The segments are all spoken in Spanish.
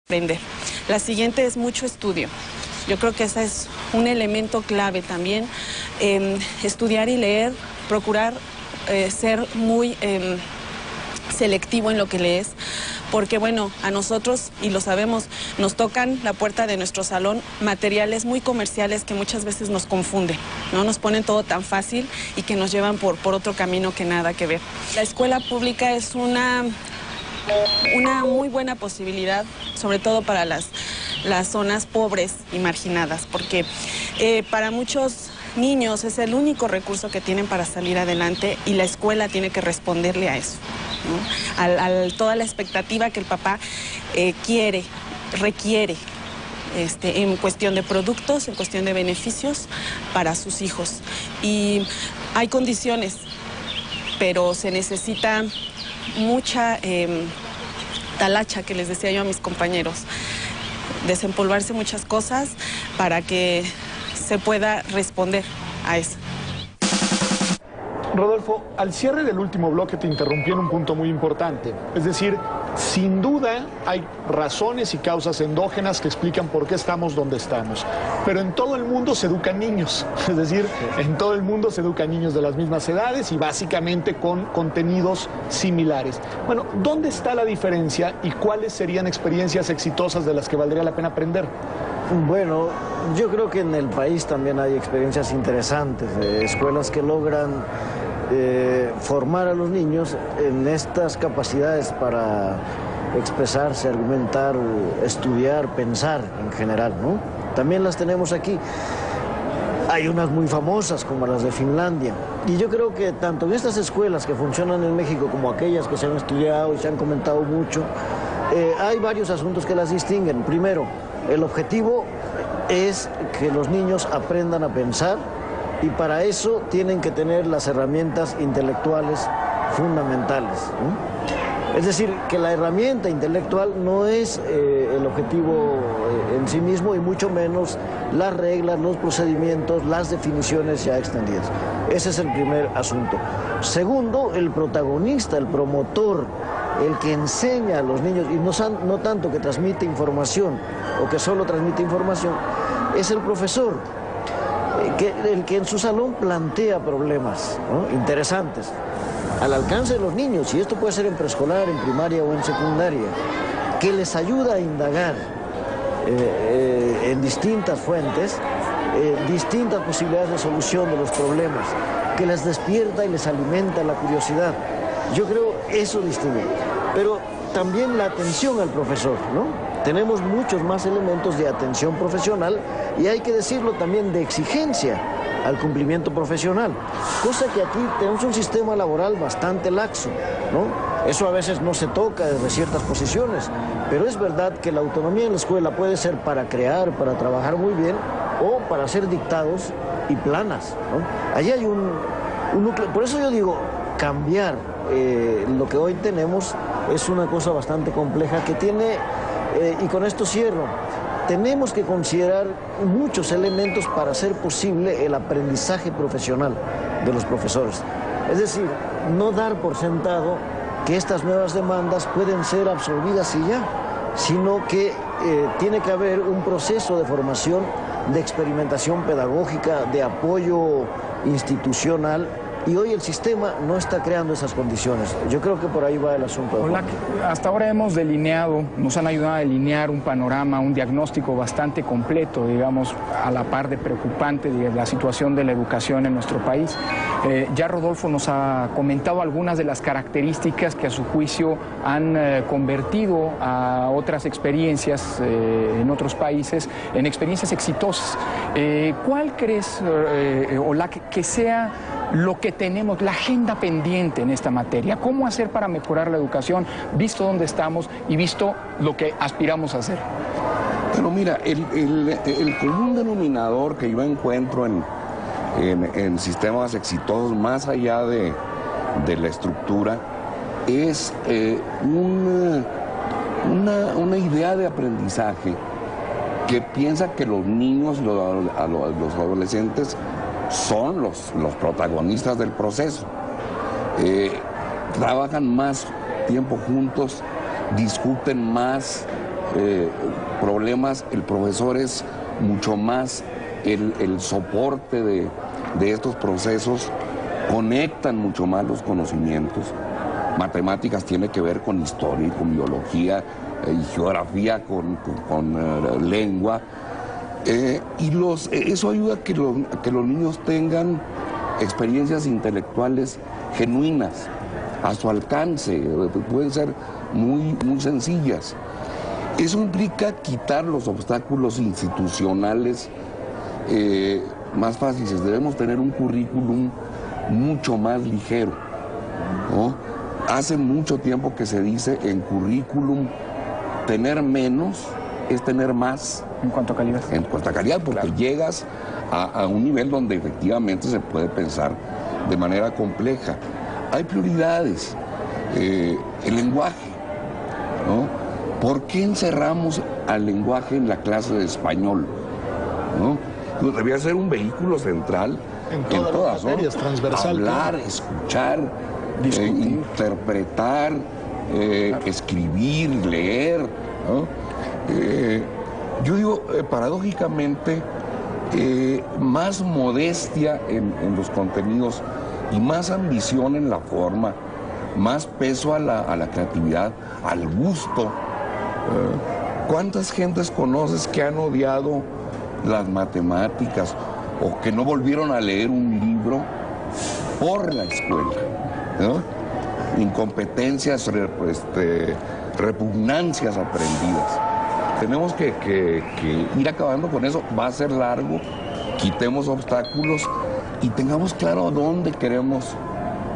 aprender. La siguiente es mucho estudio. Yo creo que ese es un elemento clave también, estudiar y leer, procurar ser muy selectivo en lo que lees, porque bueno, a nosotros, y lo sabemos, nos tocan la puerta de nuestro salón materiales muy comerciales que muchas veces nos confunden, ¿no? Nos ponen todo tan fácil y que nos llevan por otro camino que nada que ver. La escuela pública es una muy buena posibilidad, sobre todo para las zonas pobres y marginadas, porque para muchos niños es el único recurso que tienen para salir adelante y la escuela tiene que responderle a eso, ¿no? A toda la expectativa que el papá requiere en cuestión de productos, en cuestión de beneficios para sus hijos. Y hay condiciones, pero se necesita mucha talacha, que les decía yo a mis compañeros, desempolvarse muchas cosas para que se pueda responder a eso. Rodolfo, al cierre del último bloque te interrumpí en un punto muy importante. Es decir, sin duda hay razones y causas endógenas que explican por qué estamos donde estamos. Pero en todo el mundo se educan niños. Es decir, en todo el mundo se educan niños de las mismas edades y básicamente con contenidos similares. Bueno, ¿dónde está la diferencia y cuáles serían experiencias exitosas de las que valdría la pena aprender? Bueno, yo creo que en el país también hay experiencias interesantes, escuelas que logran formar a los niños en estas capacidades para expresarse, argumentar, estudiar, pensar en general, ¿no? También las tenemos aquí. Hay unas muy famosas como las de Finlandia. Y yo creo que tanto en estas escuelas que funcionan en México como aquellas que se han estudiado y se han comentado mucho, hay varios asuntos que las distinguen. Primero, el objetivo es que los niños aprendan a pensar y para eso tienen que tener las herramientas intelectuales fundamentales, ¿no? Es decir, que la herramienta intelectual no es el objetivo en sí mismo y mucho menos las reglas, los procedimientos, las definiciones ya extendidas. Ese es el primer asunto. Segundo, el protagonista, el promotor, el que enseña a los niños, y no tanto que transmite información o que solo transmite información, es el profesor, el que en su salón plantea problemas, ¿no?, interesantes, al alcance de los niños, y esto puede ser en preescolar, en primaria o en secundaria, que les ayuda a indagar en distintas fuentes, distintas posibilidades de solución de los problemas, que les despierta y les alimenta la curiosidad. Yo creo eso distingue. Pero también la atención al profesor, ¿no? Tenemos muchos más elementos de atención profesional y hay que decirlo también de exigencia al cumplimiento profesional, cosa que aquí tenemos un sistema laboral bastante laxo, ¿no? Eso a veces no se toca desde ciertas posiciones, pero es verdad que la autonomía en la escuela puede ser para crear, para trabajar muy bien o para hacer dictados y planas, ¿no? Allí hay un núcleo, por eso yo digo, cambiar lo que hoy tenemos es una cosa bastante compleja que tiene, y con esto cierro, tenemos que considerar muchos elementos para hacer posible el aprendizaje profesional de los profesores. Es decir, no dar por sentado que estas nuevas demandas pueden ser absorbidas y ya, sino que tiene que haber un proceso de formación, de experimentación pedagógica, de apoyo institucional, y hoy el sistema no está creando esas condiciones. Yo creo que por ahí va el asunto. Hola, hasta ahora hemos delineado, nos han ayudado a delinear un panorama, un diagnóstico bastante completo, digamos, a la par de preocupante de la situación de la educación en nuestro país. Ya Rodolfo nos ha comentado algunas de las características que a su juicio han convertido a otras experiencias en otros países en experiencias exitosas. ¿Cuál crees, Ola, que sea lo que tenemos, la agenda pendiente en esta materia? ¿Cómo hacer para mejorar la educación, visto dónde estamos y visto lo que aspiramos a hacer? Pero mira, el común denominador que yo encuentro en sistemas exitosos, más allá de la estructura, es una idea de aprendizaje que piensa que los niños, los adolescentes, son los protagonistas del proceso. Trabajan más tiempo juntos, discuten más, problemas, el profesor es mucho más el soporte de estos procesos, conectan mucho más los conocimientos. Matemáticas tiene que ver con historia y con biología, y geografía con lengua. Eso ayuda a que los niños tengan experiencias intelectuales genuinas, a su alcance, pueden ser muy sencillas. Eso implica quitar los obstáculos institucionales más fáciles. Debemos tener un currículum mucho más ligero, ¿no? Hace mucho tiempo que se dice en currículum, tener menos es tener más. En cuanto a calidad. En cuanto a calidad, porque claro, llegas a un nivel donde efectivamente se puede pensar de manera compleja. Hay prioridades. El lenguaje, ¿no? ¿Por qué encerramos al lenguaje en la clase de español? ¿No? Pues debía ser un vehículo central en todas las materias, transversal. Hablar, escuchar, interpretar, escribir, leer, ¿no? Yo digo, paradójicamente, más modestia en los contenidos y más ambición en la forma, más peso a la creatividad, al gusto. ¿Cuántas gentes conoces que han odiado las matemáticas o que no volvieron a leer un libro por la escuela, ¿no? Incompetencias, repugnancias aprendidas. Tenemos que ir acabando con eso. Va a ser largo, quitemos obstáculos y tengamos claro dónde queremos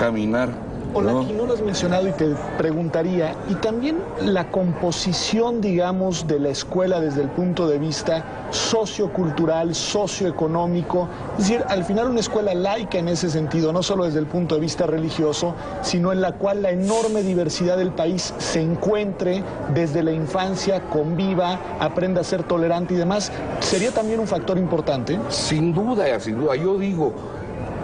caminar. Hola, aquí no lo has mencionado y te preguntaría, y también la composición, digamos, de la escuela desde el punto de vista sociocultural, socioeconómico, es decir, al final una escuela laica en ese sentido, no solo desde el punto de vista religioso, sino en la cual la enorme diversidad del país se encuentre desde la infancia, conviva, aprenda a ser tolerante y demás, ¿sería también un factor importante? Sin duda, yo digo,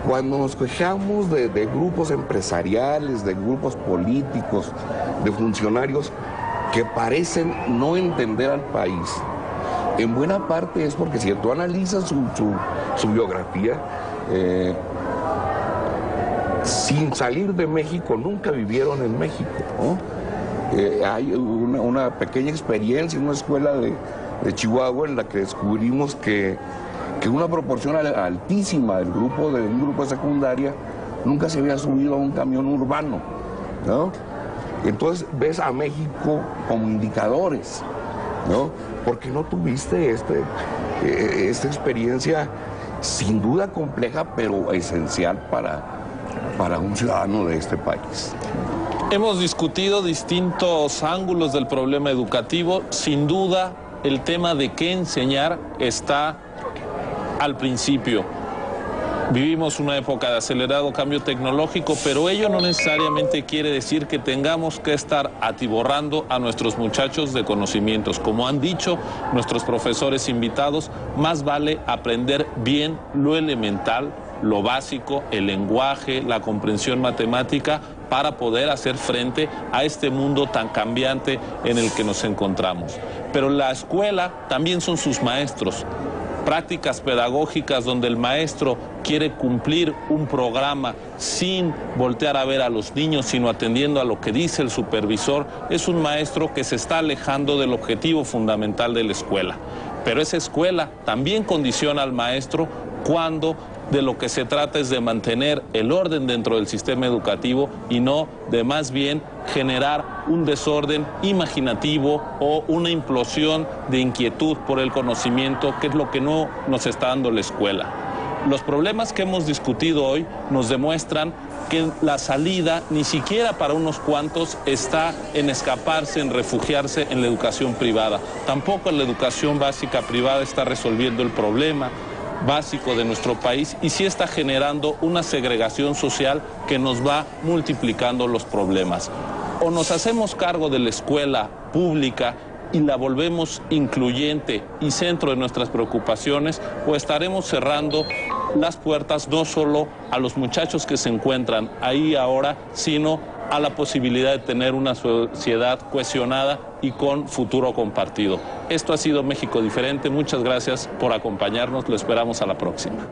cuando nos quejamos de grupos empresariales, de grupos políticos, de funcionarios que parecen no entender al país, en buena parte es porque si tú analizas su biografía, sin salir de México, nunca vivieron en México, ¿no? Hay una pequeña experiencia en una escuela de Chihuahua en la que descubrimos que una proporción altísima del grupo de un grupo de secundaria nunca se había subido a un camión urbano, ¿no? Entonces ves a México como indicadores, ¿no? Porque no tuviste esta experiencia sin duda compleja, pero esencial para un ciudadano de este país. Hemos discutido distintos ángulos del problema educativo. Sin duda, el tema de qué enseñar está al principio. Vivimos una época de acelerado cambio tecnológico, pero ello no necesariamente quiere decir que tengamos que estar atiborrando a nuestros muchachos de conocimientos. Como han dicho nuestros profesores invitados, más vale aprender bien lo elemental, lo básico, el lenguaje, la comprensión matemática, para poder hacer frente a este mundo tan cambiante en el que nos encontramos. Pero la escuela también son sus maestros. Prácticas pedagógicas donde el maestro quiere cumplir un programa sin voltear a ver a los niños, sino atendiendo a lo que dice el supervisor, es un maestro que se está alejando del objetivo fundamental de la escuela. Pero esa escuela también condiciona al maestro cuando de lo que se trata es de mantener el orden dentro del sistema educativo y no de más bien generar un desorden imaginativo o una implosión de inquietud por el conocimiento, que es lo que no nos está dando la escuela. Los problemas que hemos discutido hoy nos demuestran que la salida ni siquiera para unos cuantos está en escaparse, en refugiarse en la educación privada. Tampoco la educación básica privada está resolviendo el problema básico de nuestro país y sí está generando una segregación social que nos va multiplicando los problemas. O nos hacemos cargo de la escuela pública y la volvemos incluyente y centro de nuestras preocupaciones, o estaremos cerrando las puertas no solo a los muchachos que se encuentran ahí ahora, sino a la posibilidad de tener una sociedad cohesionada y con futuro compartido. Esto ha sido México Diferente. Muchas gracias por acompañarnos. Lo esperamos a la próxima.